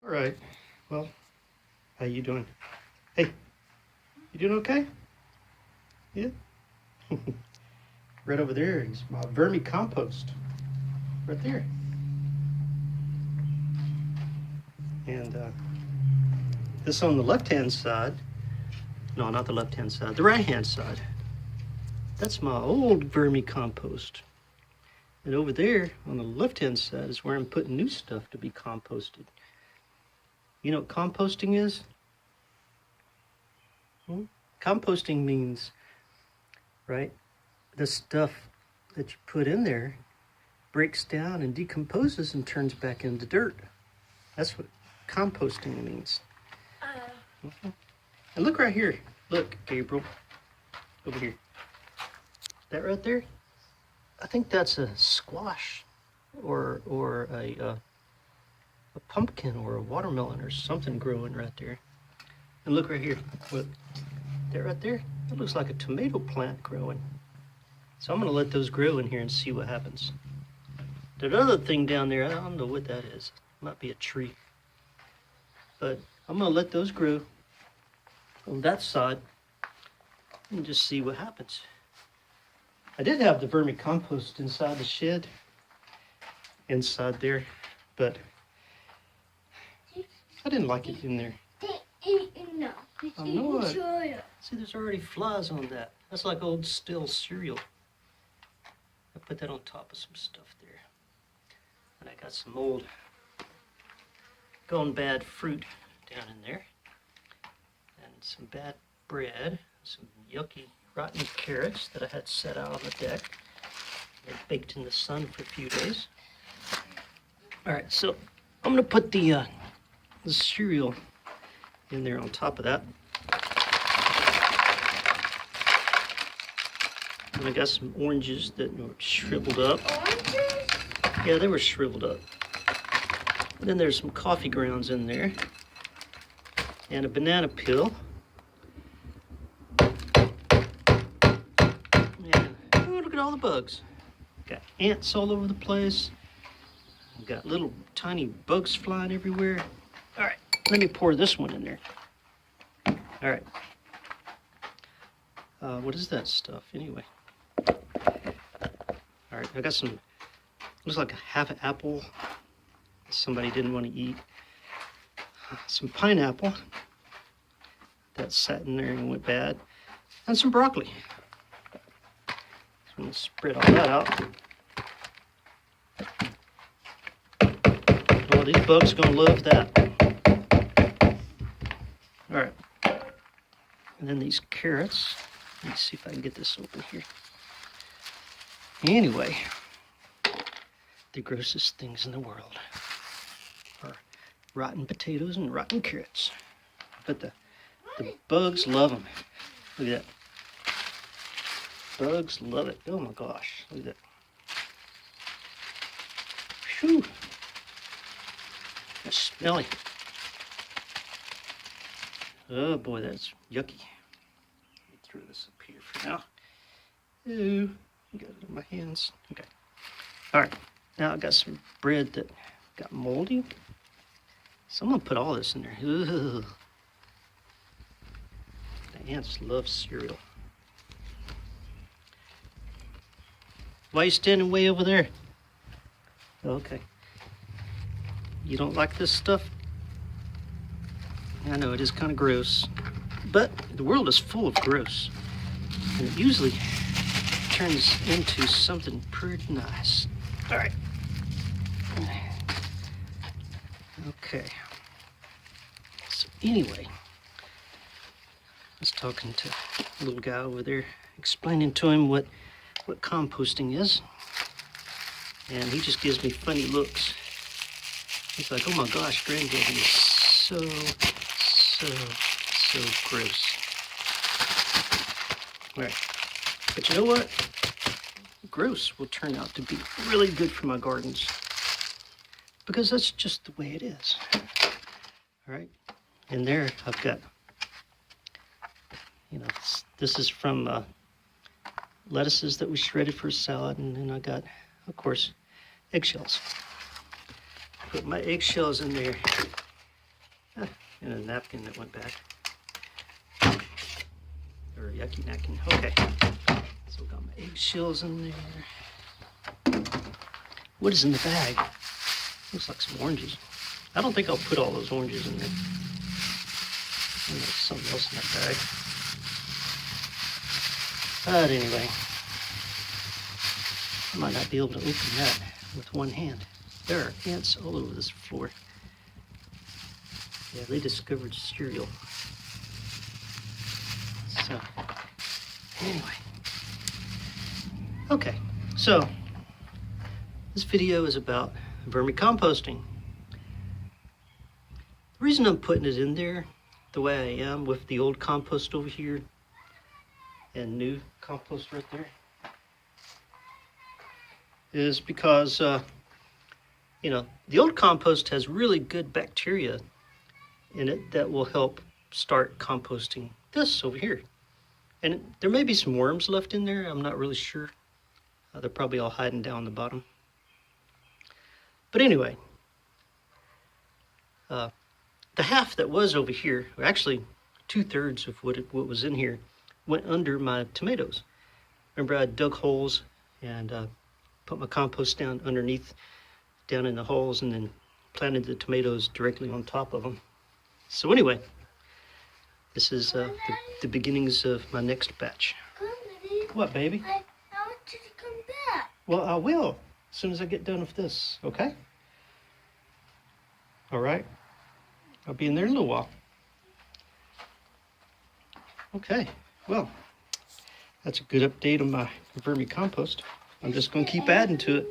All right. Well, how you doing? Hey, you doing okay? Yeah. Right over there is my vermi-compost. Right there. And this on the left-hand side. No, not the left-hand side. The right-hand side. That's my old vermi-compost. And over there on the left-hand side is where I'm putting new stuff to be composted. You know what composting is? Composting means, right, the stuff that you put in there breaks down and decomposes and turns back into dirt. That's what composting means. And look right here. Look, Gabriel. Over here. That right there? I think that's a squash or a pumpkin or a watermelon or something growing right there. And look right here. Look. That right there? That looks like a tomato plant growing. So I'm going to let those grow in here and see what happens. That other thing down there, I don't know what that is. It might be a tree. But I'm going to let those grow on that side and just see what happens. I did have the vermicompost inside the shed, inside there, but I didn't like it in there. No, I know it. See, there's already flies on that. That's like old stale cereal. I put that on top of some stuff there. And I got some old gone bad fruit down in there. And some bad bread, some yucky rotten carrots that I had set out on the deck. They're baked in the sun for a few days. All right, so I'm gonna put the cereal in there on top of that. And I got some oranges that were shriveled up. Oranges? Yeah, they were shriveled up. And then there's some coffee grounds in there. And a banana peel. And oh, look at all the bugs. Got ants all over the place. Got little tiny bugs flying everywhere. All right, let me pour this one in there. All right. What is that stuff anyway? All right, I got some, looks like a half an apple somebody didn't want to eat. Some pineapple that sat in there and went bad. And some broccoli. So I'm gonna spread all that out. Oh, these bugs are gonna love that. All right. And then these carrots. Let's see if I can get this open here. Anyway, the grossest things in the world are rotten potatoes and rotten carrots. But the bugs love them. Look at that. Bugs love it. Oh my gosh, look at that. Phew. That's smelly. Oh boy, that's yucky. Let me throw this up here for now. Ooh, I got it in my hands. Okay. All right. Now I got some bread that got moldy. So I'm gonna put all this in there. Ugh. The ants love cereal. Why are you standing way over there? Okay. You don't like this stuff? I know it is kind of gross, but the world is full of gross, and it usually turns into something pretty nice. All right. Okay. So anyway, I was talking to a little guy over there, explaining to him what composting is, and he just gives me funny looks. He's like, "Oh my gosh, Granddaddy is so gross." All right, but you know what? Gross will turn out to be really good for my gardens because that's just the way it is. All right, and there I've got, you know, this is from lettuces that we shredded for salad, and then I got, of course, eggshells. Put my eggshells in there And a napkin that went back. Or a yucky napkin. Okay. So got my eggshells in there. What is in the bag? Looks like some oranges. I don't think I'll put all those oranges in there. There's something else in that bag. But anyway, I might not be able to open that with one hand. There are ants all over this floor. Yeah, they discovered cereal. So, anyway. Okay, so this video is about vermi-composting. The reason I'm putting it in there the way I am with the old compost over here and new compost right there is because, you know, the old compost has really good bacteria in it that will help start composting this over here. And there may be some worms left in there. I'm not really sure. They're probably all hiding down the bottom. But anyway, the half that was over here, or actually 2/3 of what was in here, went under my tomatoes. Remember, I dug holes and put my compost down underneath, down in the holes, and then planted the tomatoes directly on top of them. So anyway, this is the beginnings of my next batch. Come, Daddy. What, baby? I want you to come back. Well, I will, as soon as I get done with this, okay? All right. I'll be in there in a little while. Okay, well, that's a good update on my vermi-compost. I'm just going to keep adding to it.